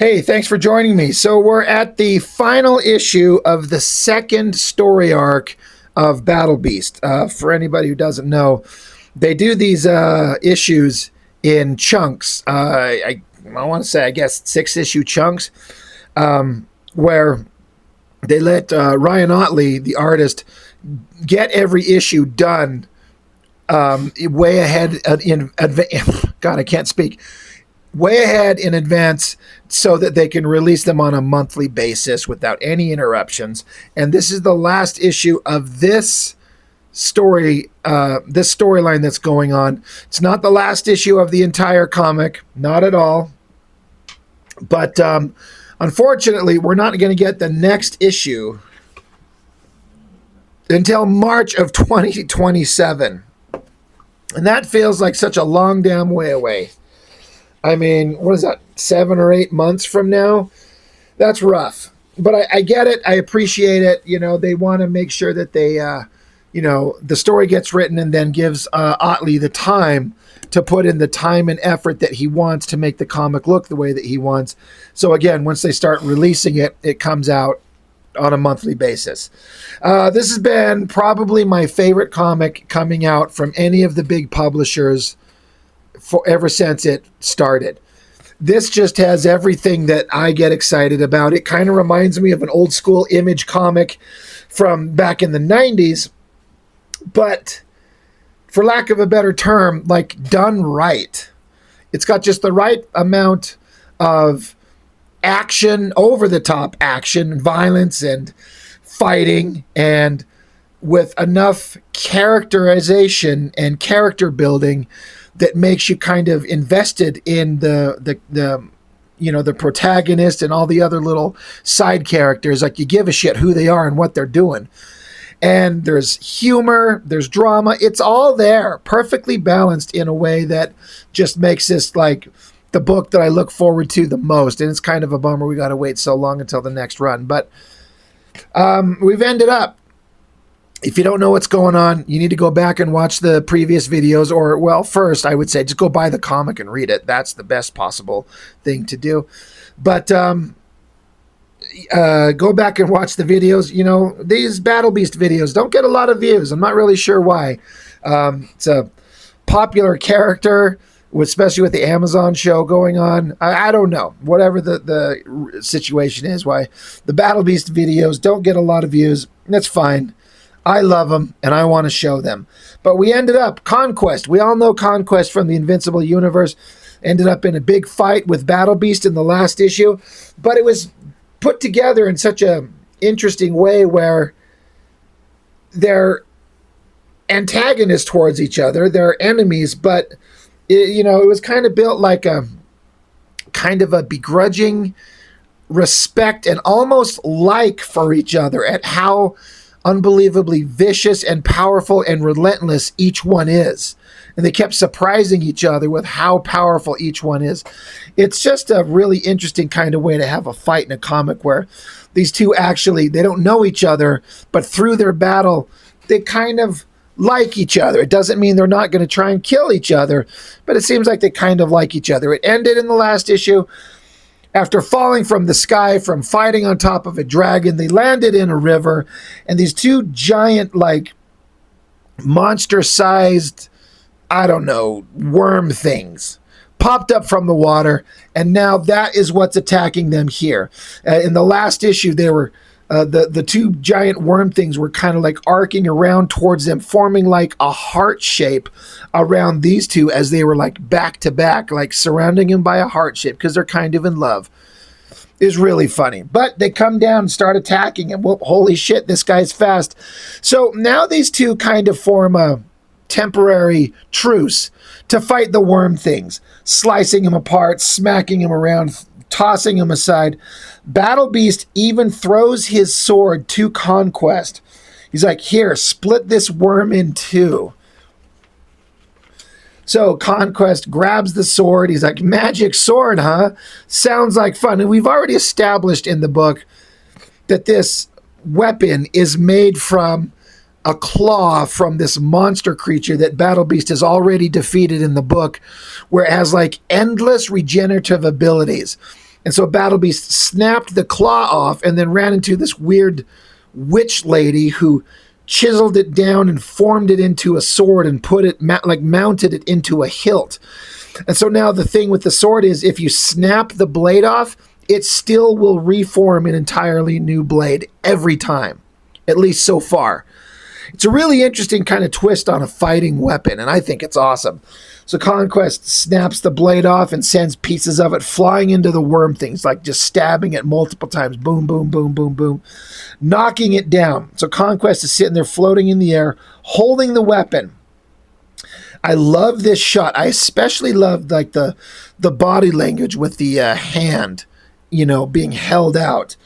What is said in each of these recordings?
Hey, thanks for joining me. So we're at the final issue of the second story arc of Battlebeast. For anybody who doesn't know, they do these issues in chunks. I want to say, I guess, 6-issue chunks, where they let Ryan Otley, the artist, get every issue done way ahead in advance. God, I can't speak. Way ahead in advance so that they can release them on a monthly basis without any interruptions. And this is the last issue of this storyline that's going on. It's not the last issue of the entire comic, not at all. But unfortunately, we're not going to get the next issue until March of 2027. And that feels like such a long damn way away. I mean, what is that, 7 or 8 months from now? That's rough. But I get it. I appreciate it. You know, they want to make sure that they, the story gets written and then gives Otley the time to put in the time and effort that he wants to make the comic look the way that he wants. So again, once they start releasing it, it comes out on a monthly basis. This has been probably my favorite comic coming out from any of the big publishers ever since it started. This just has everything that I get excited about. It kind of reminds me of an old school Image comic from back in the 90s, but for lack of a better term, like done right. It's got just the right amount of action, over the top action, violence and fighting, and with enough characterization and character building that makes you kind of invested in the protagonist and all the other little side characters. Like, you give a shit who they are and what they're doing. And there's humor, there's drama. It's all there, perfectly balanced in a way that just makes this like the book that I look forward to the most. And it's kind of a bummer we got to wait so long until the next run. But we've ended up, if you don't know what's going on, you need to go back and watch the previous videos. Or, well, first, I would say just go buy the comic and read it. That's the best possible thing to do. But go back and watch the videos. You know, these Battlebeast videos don't get a lot of views. I'm not really sure why. It's a popular character, especially with the Amazon show going on. I don't know. Whatever the situation is, why the Battlebeast videos don't get a lot of views. That's fine. I love them, and I want to show them. But we ended up, Conquest. We all know Conquest from the Invincible Universe. Ended up in a big fight with Battlebeast in the last issue. But it was put together in such a interesting way where they're antagonists towards each other. They're enemies, but, it was kind of built like a kind of a begrudging respect and almost like for each other at how unbelievably vicious and powerful and relentless each one is. And they kept surprising each other with how powerful each one is. It's just a really interesting kind of way to have a fight in a comic where these two actually, they don't know each other, but through their battle, they kind of like each other. It doesn't mean they're not going to try and kill each other, but it seems like they kind of like each other. It ended in the last issue. After falling from the sky from fighting on top of a dragon, they landed in a river, and these two giant, like, monster-sized, I don't know, worm things popped up from the water, and now that is what's attacking them here. In the last issue, they were the two giant worm things were kind of like arcing around towards them, forming like a heart shape around these two as they were like back to back, like surrounding him by a heart shape because they're kind of in love. Is really funny. But they come down and start attacking him. Well, holy shit, this guy's fast. So now these two kind of form a temporary truce to fight the worm things, slicing him apart, smacking him around, tossing him aside. Battlebeast even throws his sword to Conquest. He's like, here, split this worm in two. So Conquest grabs the sword. He's like, magic sword, huh? Sounds like fun. And we've already established in the book that this weapon is made from a claw from this monster creature that Battlebeast has already defeated in the book, where it has like endless regenerative abilities. And so Battlebeast snapped the claw off and then ran into this weird witch lady who chiseled it down and formed it into a sword and put it, mounted it into a hilt. And so now the thing with the sword is if you snap the blade off, it still will reform an entirely new blade every time, at least so far. It's a really interesting kind of twist on a fighting weapon, and I think it's awesome. So Conquest snaps the blade off and sends pieces of it flying into the worm things, like just stabbing it multiple times. Boom, boom, boom, boom, boom. Knocking it down. So Conquest is sitting there floating in the air, holding the weapon. I love this shot. I especially love like the body language with the hand, being held out.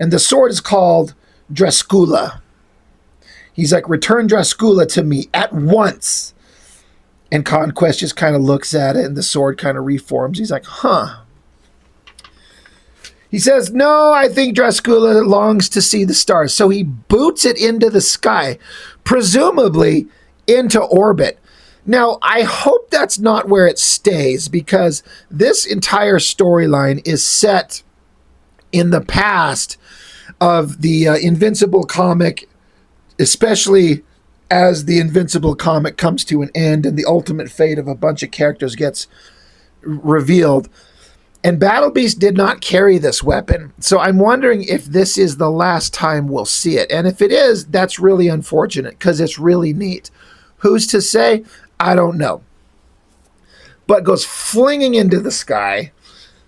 And the sword is called Drascula. He's like, return Drascula to me at once. And Conquest just kind of looks at it and the sword kind of reforms. He's like, huh. He says, no, I think Drascula longs to see the stars. So he boots it into the sky, presumably into orbit. Now, I hope that's not where it stays, because this entire storyline is set in the past of the Invincible comic, especially as the Invincible comic comes to an end and the ultimate fate of a bunch of characters gets revealed. And Battlebeast did not carry this weapon. So I'm wondering if this is the last time we'll see it. And if it is, that's really unfortunate because it's really neat. Who's to say? I don't know. But goes flinging into the sky.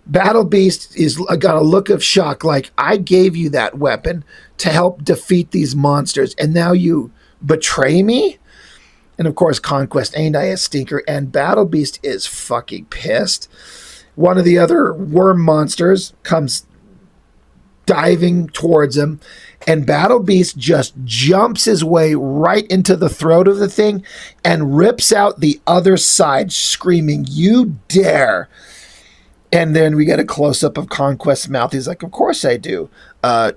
Battlebeast is got a look of shock, like, I gave you that weapon to help defeat these monsters, and now you betray me? And of course, Conquest ain't I a stinker, and Battlebeast is fucking pissed. One of the other worm monsters comes diving towards him, and Battlebeast just jumps his way right into the throat of the thing and rips out the other side, screaming, "You dare!" And then we get a close-up of Conquest's mouth. He's like, of course I do.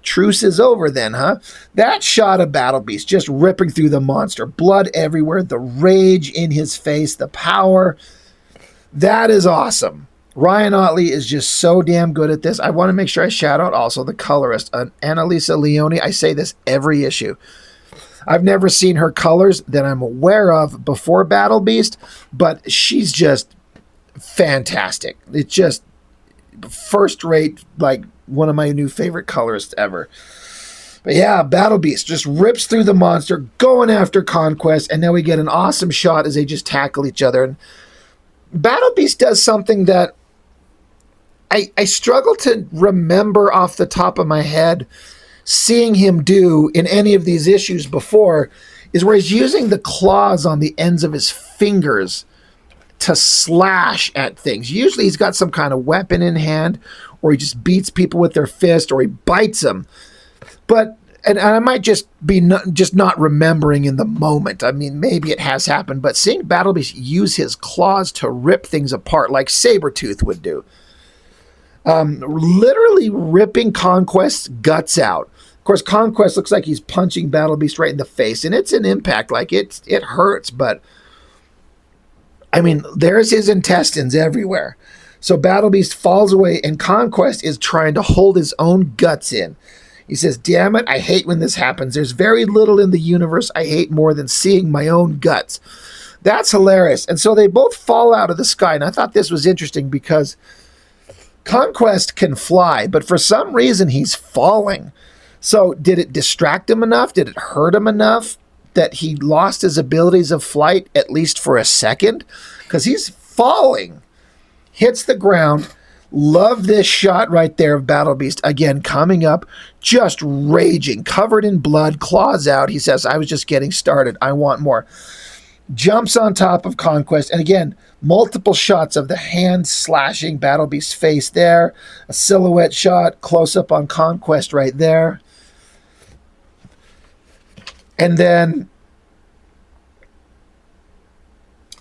Truce is over then, huh? That shot of Battlebeast just ripping through the monster. Blood everywhere. The rage in his face. The power. That is awesome. Ryan Otley is just so damn good at this. I want to make sure I shout out also the colorist, Annalisa Leone. I say this every issue. I've never seen her colors that I'm aware of before Battlebeast, but she's just fantastic. It's just first rate, like one of my new favorite colorists ever. But yeah, Battlebeast just rips through the monster, going after Conquest, and now we get an awesome shot as they just tackle each other. And Battlebeast does something that I struggle to remember off the top of my head seeing him do in any of these issues before, is where he's using the claws on the ends of his fingers to slash at things. Usually he's got some kind of weapon in hand, or he just beats people with their fist, or he bites them. But, and I might just be not remembering in the moment. I mean, maybe it has happened, but seeing Battlebeast use his claws to rip things apart like Sabretooth would do. Literally ripping Conquest's guts out. Of course, Conquest looks like he's punching Battlebeast right in the face, and it's an impact. Like, it hurts, but I mean, there's his intestines everywhere. So Battlebeast falls away, and Conquest is trying to hold his own guts in. He says, damn it, I hate when this happens. There's very little in the universe I hate more than seeing my own guts. That's hilarious. And so they both fall out of the sky. And I thought this was interesting because Conquest can fly, but for some reason he's falling. So did it distract him enough? Did it hurt him enough that he lost his abilities of flight, at least for a second? Because he's falling. Hits the ground. Love this shot right there of Battlebeast. Again, coming up, just raging, covered in blood, claws out. He says, I was just getting started. I want more. Jumps on top of Conquest. And again, multiple shots of the hand slashing Battlebeast's face there. A silhouette shot, close up on Conquest right there. And then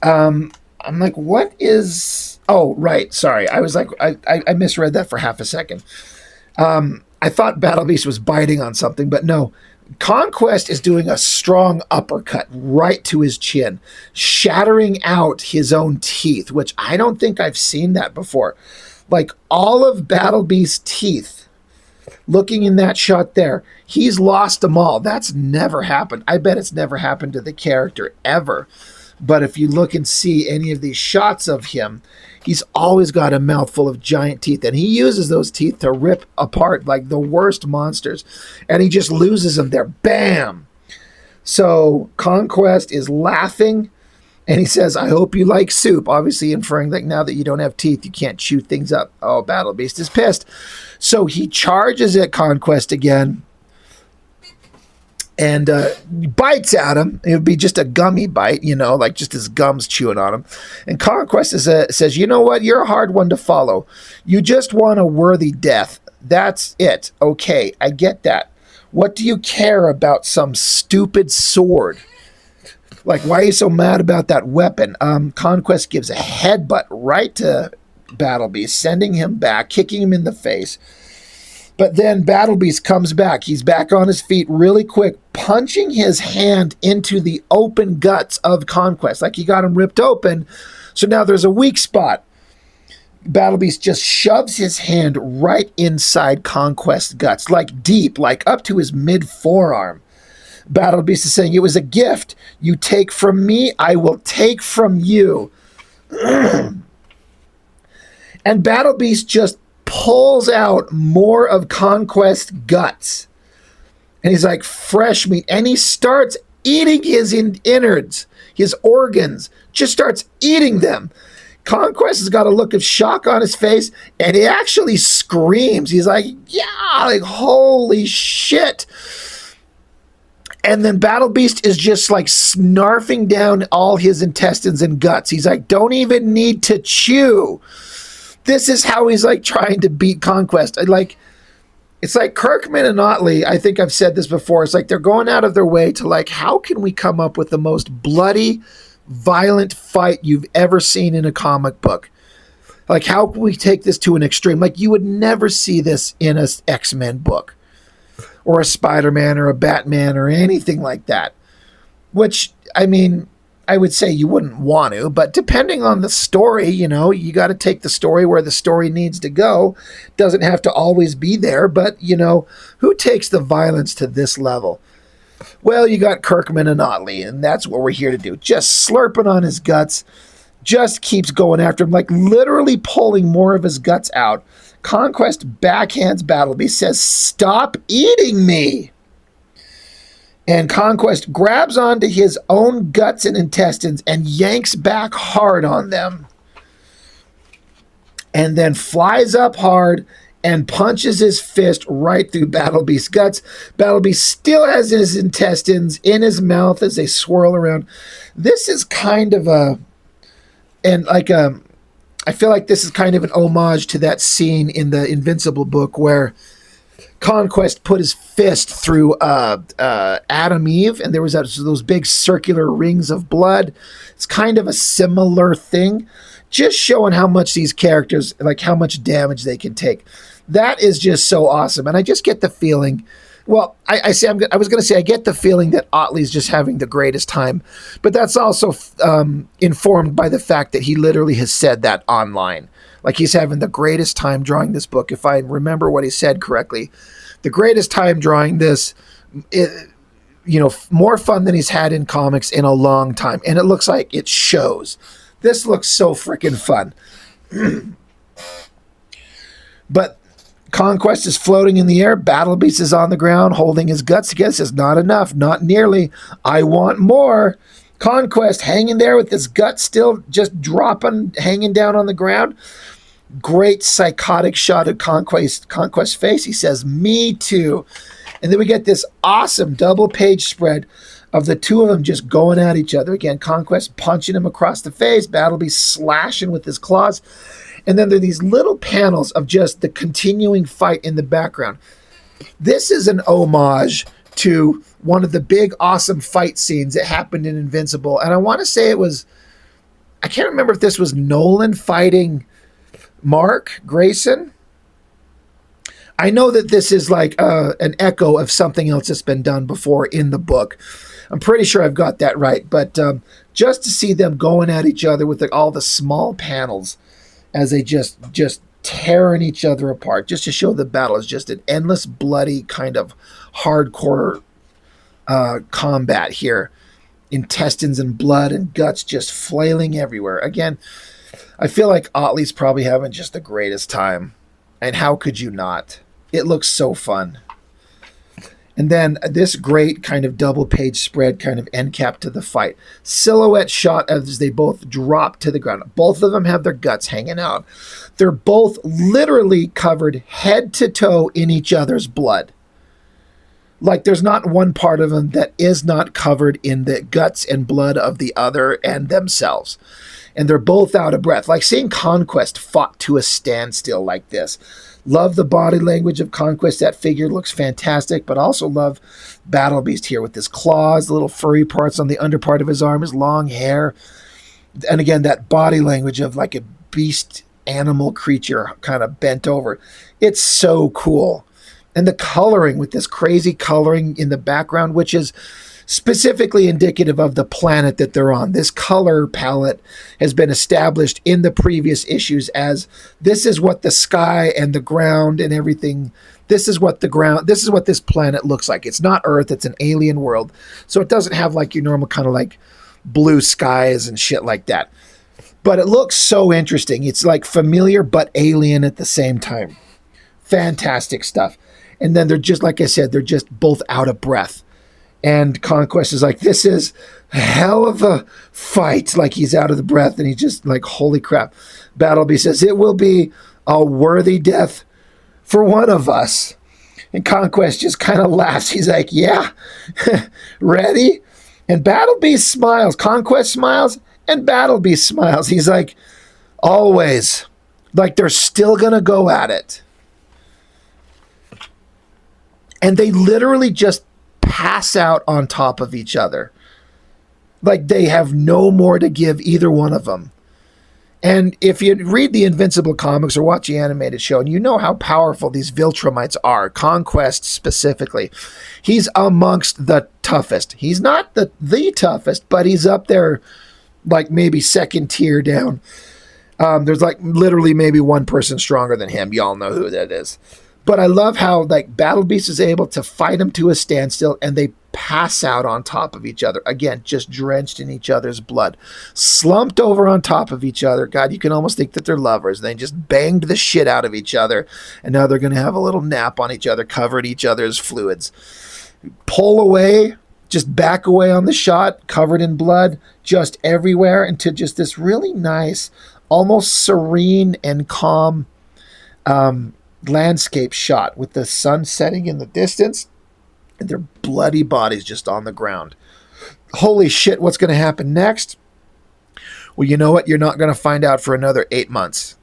I'm like, what is... Oh, right. Sorry. I was like, I misread that for half a second. I thought Battlebeast was biting on something, but no. Conquest is doing a strong uppercut right to his chin, shattering out his own teeth, which I don't think I've seen that before. Like all of Battlebeast's teeth, looking in that shot there, he's lost them all. That's never happened. I bet it's never happened to the character ever. But if you look and see any of these shots of him, he's always got a mouthful of giant teeth. And he uses those teeth to rip apart like the worst monsters. And he just loses them there. Bam! So Conquest is laughing. And he says, I hope you like soup. Obviously inferring that now that you don't have teeth, you can't chew things up. Oh, Battlebeast is pissed. So he charges at Conquest again. And bites at him. It would be just a gummy bite, like just his gums chewing on him. And Conquest says, you know what? You're a hard one to follow. You just want a worthy death. That's it. Okay, I get that. What do you care about some stupid sword? Like, why are you so mad about that weapon? Conquest gives a headbutt right to Battlebeast, sending him back, kicking him in the face. But then Battlebeast comes back. He's back on his feet really quick, punching his hand into the open guts of Conquest. Like he got him ripped open. So now there's a weak spot. Battlebeast just shoves his hand right inside Conquest's guts, like deep, like up to his mid-forearm. Battlebeast is saying, it was a gift. You take from me, I will take from you. And Battlebeast just pulls out more of Conquest's guts. And he's like, fresh meat. And he starts eating his innards, his organs, just starts eating them. Conquest has got a look of shock on his face, and he actually screams. He's like, yeah, like, holy shit. And then Battlebeast is just like snarfing down all his intestines and guts. He's like, don't even need to chew. This is how he's like trying to beat Conquest. It's like Kirkman and Otley, I think I've said this before, it's like they're going out of their way to like, how can we come up with the most bloody, violent fight you've ever seen in a comic book? Like, how can we take this to an extreme? Like, you would never see this in a X-Men book or a Spider-Man or a Batman or anything like that. Which, I mean, I would say you wouldn't want to, but depending on the story, you got to take the story where the story needs to go. Doesn't have to always be there, but, who takes the violence to this level? Well, you got Kirkman and Otley, and that's what we're here to do. Just slurping on his guts, just keeps going after him, like literally pulling more of his guts out. Conquest backhands Battlebeast, says, stop eating me. And Conquest grabs onto his own guts and intestines and yanks back hard on them. And then flies up hard and punches his fist right through Battlebeast's guts. Battlebeast still has his intestines in his mouth as they swirl around. This is kind of I feel like this is kind of an homage to that scene in the Invincible book where Conquest put his fist through Adam Eve, and there was those big circular rings of blood. It's kind of a similar thing, just showing how much these characters, like how much damage they can take. That is just so awesome, and I just get the feeling. Well, I was going to say I get the feeling that Otley's just having the greatest time, but that's also informed by the fact that he literally has said that online. Like he's having the greatest time drawing this book. If I remember what he said correctly, the greatest time drawing this, more fun than he's had in comics in a long time. And it looks like it shows. This looks so freaking fun. But Conquest is floating in the air. Battlebeast is on the ground holding his guts together. Says, not enough, not nearly. I want more. Conquest hanging there with his gut still just dropping, hanging down on the ground. Great psychotic shot of Conquest's face. He says, me too. And then we get this awesome double page spread of the two of them just going at each other. Again, Conquest punching him across the face. Battlebeast slashing with his claws. And then there are these little panels of just the continuing fight in the background. This is an homage to one of the big, awesome fight scenes that happened in Invincible. And I want to say I can't remember if this was Nolan fighting Mark Grayson. I know that this is like an echo of something else that's been done before in the book. I'm pretty sure I've got that right. But just to see them going at each other with all the small panels as they just tearing each other apart, just to show the battle is just an endless, bloody kind of hardcore combat here. Intestines and blood and guts just flailing everywhere. Again, I feel like Otley's probably having just the greatest time. And how could you not? It looks so fun. And then this great kind of double page spread kind of end cap to the fight. Silhouette shot as they both drop to the ground. Both of them have their guts hanging out. They're both literally covered head to toe in each other's blood. Like there's not one part of them that is not covered in the guts and blood of the other and themselves. And they're both out of breath. Like seeing Conquest fought to a standstill like this. Love the body language of Conquest. That figure looks fantastic, but also love Battlebeast here with his claws, the little furry parts on the under part of his arm, his long hair. And again, that body language of like a beast animal creature kind of bent over. It's so cool. And the coloring with this crazy coloring in the background, which is specifically indicative of the planet that they're on. This color palette has been established in the previous issues as this is what the sky and the ground and everything, this is what this planet looks like. It's not Earth, it's an alien world. So it doesn't have like your normal kind of like blue skies and shit like that. But it looks so interesting. It's like familiar but alien at the same time. Fantastic stuff. And then they're just, like I said, they're just both out of breath. And Conquest is like, this is a hell of a fight. Like he's out of the breath and he's just like, holy crap. Battlebeast says, it will be a worthy death for one of us. And Conquest just kind of laughs. He's like, yeah, ready? And Battlebeast smiles. Conquest smiles and Battlebeast smiles. He's like, always. Like they're still going to go at it. And they literally just pass out on top of each other. Like they have no more to give, either one of them. And if you read the Invincible comics or watch the animated show, and you know how powerful these Viltrumites are, Conquest specifically, he's amongst the toughest. He's not the toughest, but he's up there like maybe second tier down. There's like literally maybe one person stronger than him. Y'all know who that is. But I love how like Battlebeast is able to fight him to a standstill and they pass out on top of each other. Again, just drenched in each other's blood. Slumped over on top of each other. God, you can almost think that they're lovers. They just banged the shit out of each other. And now they're going to have a little nap on each other, covered each other's fluids. Pull away, just back away on the shot, covered in blood, just everywhere, into just this really nice, almost serene and calm landscape shot with the sun setting in the distance and their bloody bodies just on the ground. Holy shit, what's going to happen next? Well, you know what? You're not going to find out for another 8 months.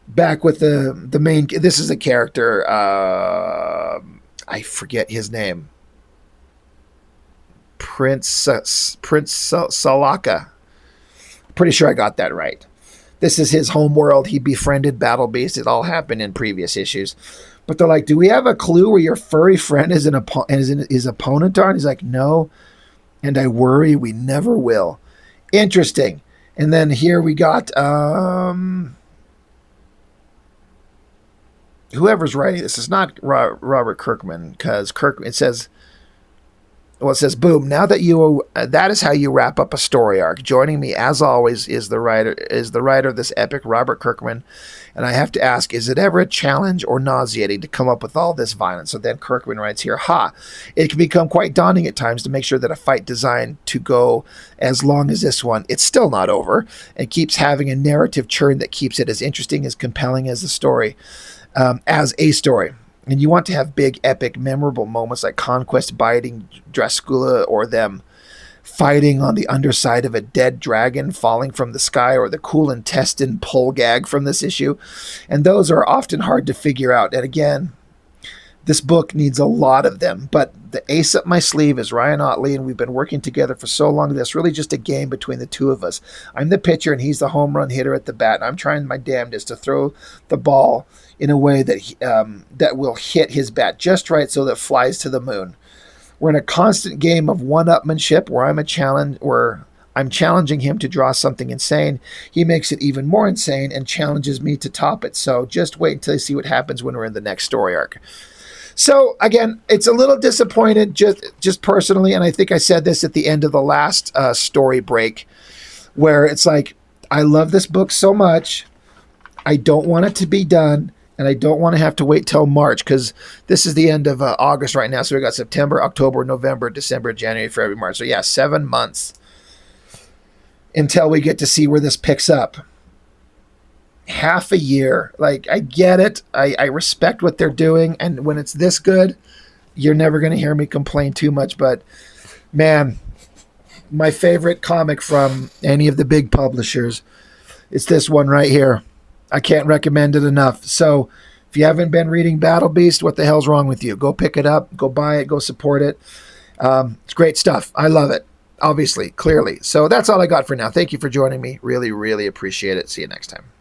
Back with the main, this is a character, I forget his name. Prince Salaka. Pretty sure I got that right. This is his home world. He befriended Battlebeast. It all happened in previous issues. But they're like, do we have a clue where your furry friend is his opponent are? And he's like, no. And I worry we never will. Interesting. And then here we got whoever's writing this. It's not Robert Kirkman, because it says, boom, now that that is how you wrap up a story arc. Joining me, as always, is the writer of this epic, Robert Kirkman. And I have to ask, is it ever a challenge or nauseating to come up with all this violence? So then Kirkman writes here, it can become quite daunting at times to make sure that a fight designed to go as long as this one, it's still not over, and keeps having a narrative churn that keeps it as interesting, as compelling as a story. And you want to have big, epic, memorable moments like Conquest biting Dracula, or them fighting on the underside of a dead dragon falling from the sky, or the cool intestine pull gag from this issue. And those are often hard to figure out. And again, this book needs a lot of them. But the ace up my sleeve is Ryan Ottley, and we've been working together for so long. That's really just a game between the two of us. I'm the pitcher, and he's the home run hitter at the bat. And I'm trying my damnedest to throw the ball in a way that that will hit his bat just right so that it flies to the moon. We're in a constant game of one-upmanship where I'm challenging him to draw something insane. He makes it even more insane and challenges me to top it. So just wait until you see what happens when we're in the next story arc. So again, it's a little disappointed just personally, and I think I said this at the end of the last story break, where it's like, I love this book so much, I don't want it to be done, and I don't want to have to wait till March, because this is the end of August right now. So we got September, October, November, December, January, February, March. So yeah, 7 months until we get to see where this picks up. Half a year. Like, I get it. I respect what they're doing. And when it's this good, you're never going to hear me complain too much. But man, my favorite comic from any of the big publishers, it's this one right here. I can't recommend it enough. So if you haven't been reading Battlebeast, what the hell's wrong with you? Go pick it up, go buy it, go support it. It's great stuff. I love it, obviously, clearly. So that's all I got for now. Thank you for joining me. Really, really appreciate it. See you next time.